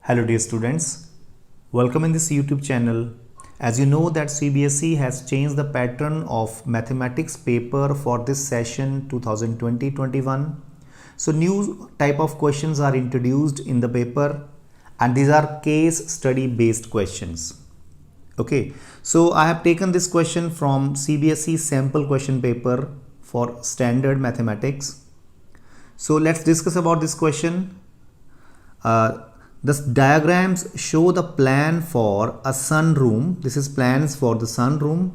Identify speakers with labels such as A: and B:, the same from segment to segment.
A: Hello dear students, welcome in this YouTube channel. As you know that CBSE has changed the pattern of mathematics paper for this session 2020-21. So new type of questions are introduced in the paper and these are case study based questions. Okay, so I have taken this question from CBSE sample question paper for standard mathematics. So let's discuss about this question. The diagrams show the plan for a sunroom. This is plans for the sunroom.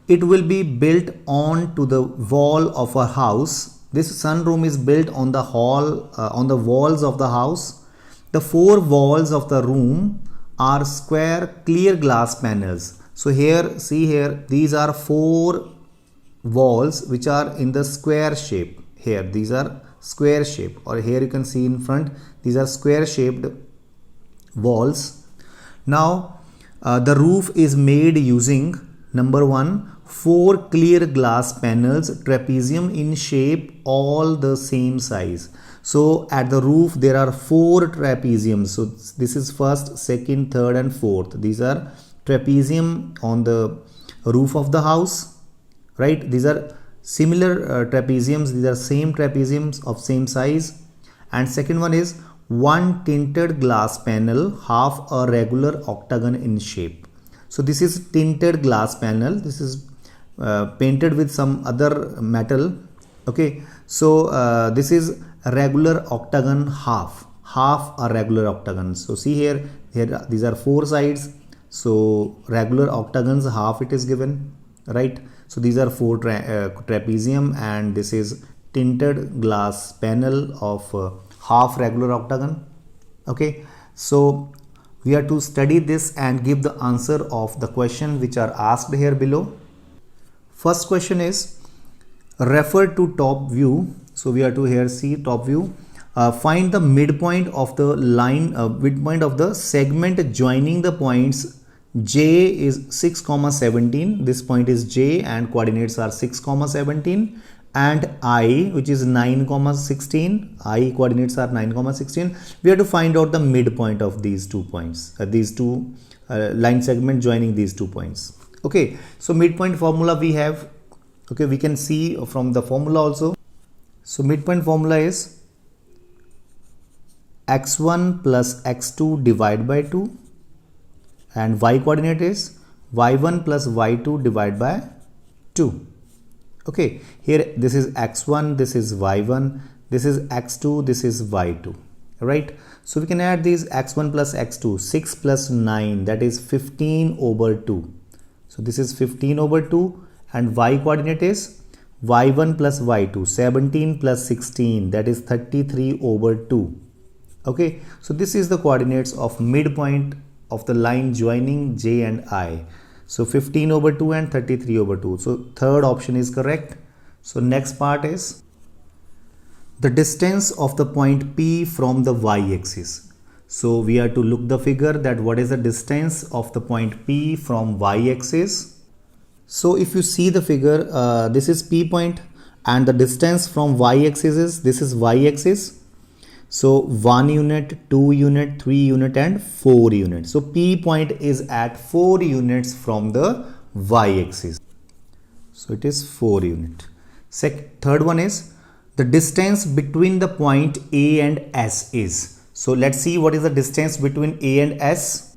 A: It will be built on to the wall of a house. This sunroom is built on the on the walls of the house. The four walls of the room are square clear glass panels. So here, see here, these are four walls which are in the square shape. Here, these are square shape, or here you can see in front, these are square shaped walls. Now the roof is made using number one, four clear glass panels, trapezium in shape, all the same size. So at the roof there are four trapeziums. So this is first, second, third and fourth. These are trapezium on the roof of the house, right? These are similar trapeziums. These are same trapeziums of same size. And second one is one tinted glass panel, half a regular octagon in shape. So this is tinted glass panel. This is painted with some other metal. Okay, so this is a regular octagon, half a regular octagon. So see here these are four sides. So regular octagons, half it is given, right? So these are four trapezium and this is tinted glass panel of half regular octagon. Okay, so we are to study this and give the answer of the question which are asked here below. First question is refer to top view. So we are to here see top view. Find the midpoint of the line, midpoint of the segment joining the points. J is 6, 17. This point is J and coordinates are 6, 17 and I, which is 9, 16. I coordinates are 9, 16. We have to find out the midpoint of these 2 points, these two line segment joining these 2 points. Okay, so midpoint formula we have. Okay, we can see from the formula also. So midpoint formula is x1 plus x2 divided by 2. And y coordinate is y1 plus y2 divided by 2. Okay, here this is x1, this is y1, this is x2, this is y2, right? So we can add these x1 plus x2, 6 plus 9, that is 15 over 2. So this is 15 over 2 and y coordinate is y1 plus y2, 17 plus 16, that is 33 over 2. Okay, so this is the coordinates of midpoint of the line joining J and I. So 15 over 2 and 33 over 2. So third option is correct. So next part is the distance of the point P from the y-axis. So we are to look the figure that what is the distance of the point P from y-axis. So if you see the figure, this is P point and the distance from y-axis is, this is y-axis. So 1 unit, 2 unit, 3 unit and 4 units. So P point is at 4 units from the y-axis. So it is 4 unit. Third one is the distance between the point A and S is. So let's see what is the distance between A and S.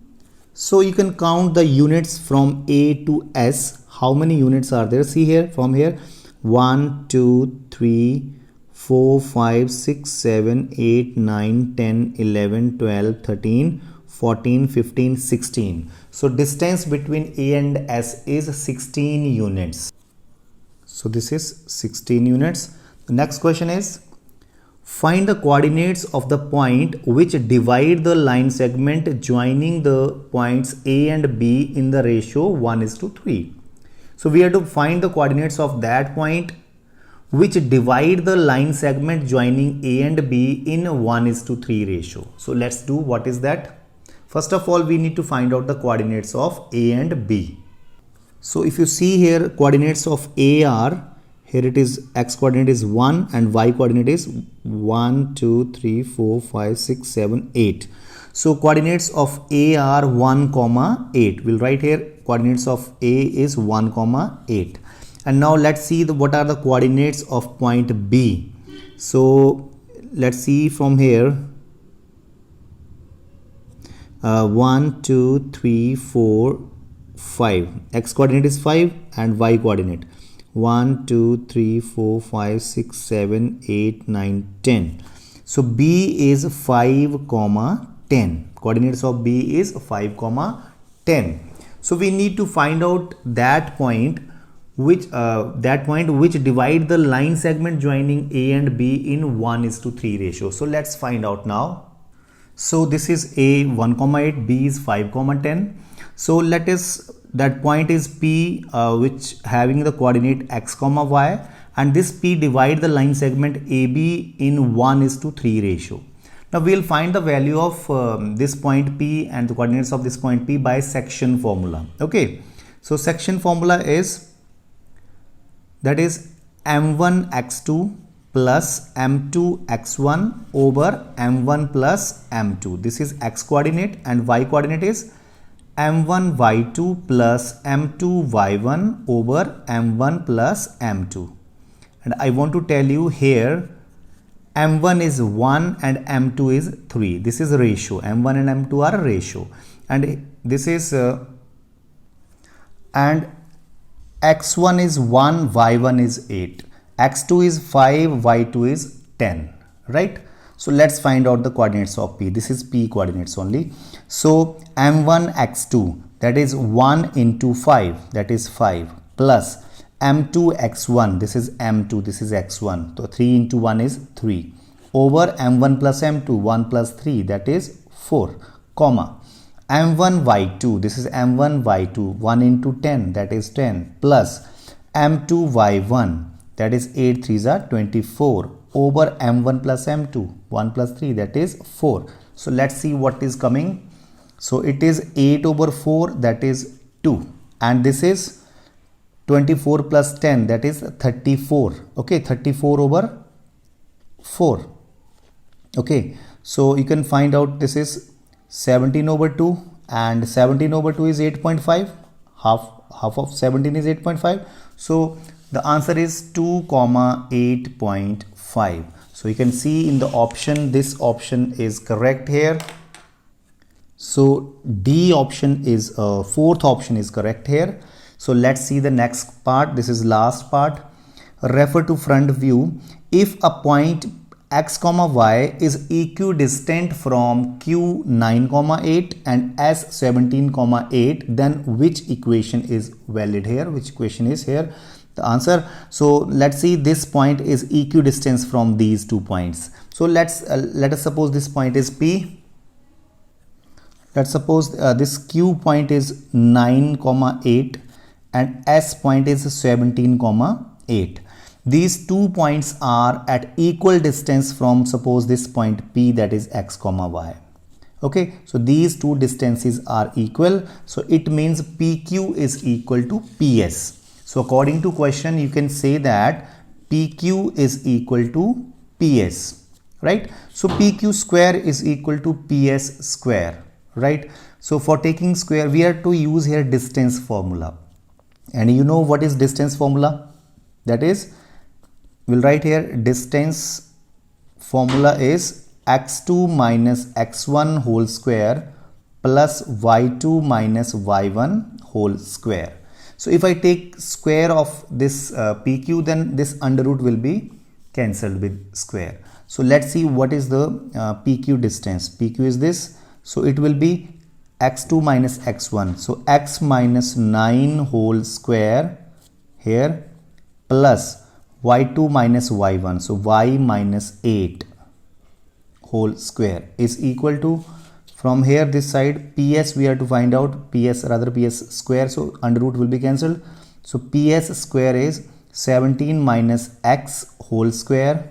A: So you can count the units from A to S. How many units are there? See here, from here 1, 2, 3, 4, 5, 6, 7, 8, 9, 10, 11, 12, 13, 14, 15, 16. So distance between A and S is 16 units. So this is 16 units. The next question is find the coordinates of the point which divide the line segment joining the points A and B in the ratio 1:3. So we have to find the coordinates of that point which divide the line segment joining A and B in 1:3 ratio. So let's do what is that. First of all, we need to find out the coordinates of A and B. So if you see here, coordinates of A are, here it is x coordinate is 1 and y coordinate is 1, 2, 3, 4, 5, 6, 7, 8. So coordinates of A are 1 comma 8. We'll write here coordinates of A is 1 comma 8. And now let's see what are the coordinates of point B. So let's see from here. 1 2 3 4 5. X coordinate is 5 and Y coordinate 1 2 3 4 5 6 7 8 9 10. So B is 5 comma 10. Coordinates of B is 5 comma 10. So we need to find out that point which divide the line segment joining A and B in 1:3 ratio. So let's find out now. So this is A 1 comma 8, B is 5 comma 10. So let us, that point is P which having the coordinate x comma y, and this P divide the line segment AB in 1:3 ratio. Now we will find the value of this point P and the coordinates of this point P by section formula. Okay, so section formula is, that is m1 x2 plus m2 x1 over m1 plus m2. This is x coordinate, and y coordinate is m1 y2 plus m2 y1 over m1 plus m2. And I want to tell you here m1 is 1 and m2 is 3. This is a ratio. M1 and m2 are a ratio, and this is and x1 is 1, y1 is 8, x2 is 5, y2 is 10, right? So let's find out the coordinates of P. This is P coordinates only. So m1 x2, that is 1 into 5, that is 5, plus m2 x1, this is m2, this is x1, so 3 into 1 is 3, over m1 plus m2, 1 plus 3, that is 4, comma m1 y2, this is m1 y2, 1 into 10, that is 10, plus m2 y1, that is 8 3s are 24, over m1 plus m2, 1 plus 3, that is 4. So let's see what is coming. So it is 8 over 4, that is 2, and this is 24 plus 10, that is 34. Okay, 34 over 4. Okay, so you can find out this is 17 over 2, and 17 over 2 is 8.5. Half of 17 is 8.5. So the answer is 2 comma 8.5. So you can see in the option, this option is correct here. So D option is fourth option is correct here. So let's see the next part. This is last part. Refer to front view. If a point x comma y is equidistant from q 9 comma 8 and s 17 comma 8, then which equation is valid here? Which equation is here the answer? So let's see, this point is equidistant from these 2 points. So let us suppose this point is P. Let's suppose this q point is 9 comma 8 and s point is 17 comma 8. These 2 points are at equal distance from, suppose, this point P, that is x comma y. Okay, so these 2 distances are equal, so it means PQ is equal to PS. So according to question, you can say that PQ is equal to PS, right? So PQ square is equal to PS square, right? So for taking square, we are to use here distance formula, and you know what is distance formula? That is, we'll write here distance formula is x2 minus x1 whole square plus y2 minus y1 whole square. So if I take square of this PQ, then this under root will be cancelled with square. So let's see what is the PQ distance. PQ is this, so it will be x2 minus x1, so x minus 9 whole square here plus y2 minus y1, so y minus 8 whole square is equal to, from here this side PS we have to find out, PS square, so under root will be cancelled. So PS square is 17 minus x whole square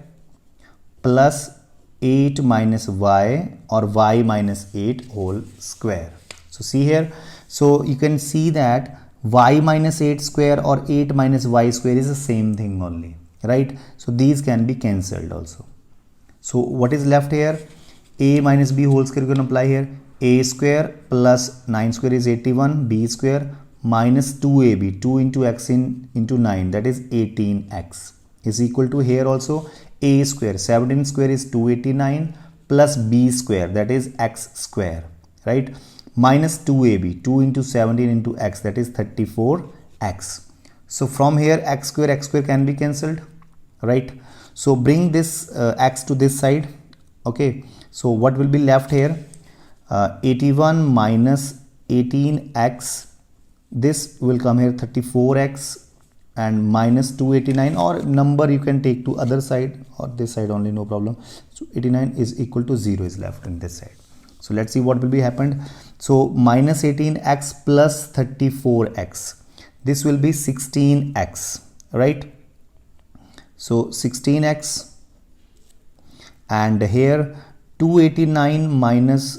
A: plus 8 minus y, or y minus 8 whole square. So see here, so you can see that y minus 8 square or 8 minus y square is the same thing only, right? So these can be cancelled also. So what is left here? a minus b whole square you can apply here. A square plus 9 square is 81, b square minus 2ab, 2 into x into 9, that is 18x, is equal to here also a square, 17 square is 289 plus b square, that is x square, right, minus 2ab, 2 into 17 into x, that is 34x. So from here x square can be cancelled, right? So bring this x to this side. Okay, so what will be left here? 81 minus 18x, this will come here 34x, and minus 289, or number you can take to other side or this side only, no problem. So 89 is equal to 0 is left in this side. So let's see what will be happened. So minus 18x plus 34x, this will be 16x, right? So 16x, and here 289 minus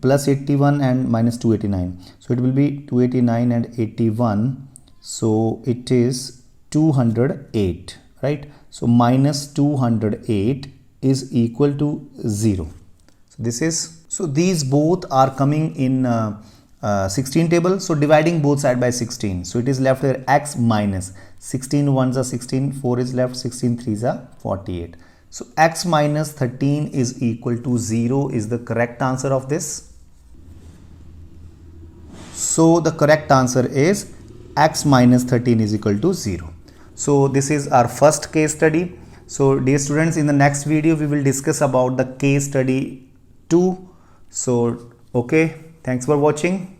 A: plus 81 and minus 289, so it will be 289 and 81, so it is 208, right? So minus 208 is equal to 0. So this is, so these both are coming in 16 table, so dividing both side by 16, so it is left here x minus 16 ones are 16, 4 is left, 16 threes are 48. So x minus 13 is equal to 0 is the correct answer of this. So the correct answer is x minus 13 is equal to 0. So this is our first case study. So dear students, in the next video we will discuss about the case study 2. So okay, thanks for watching.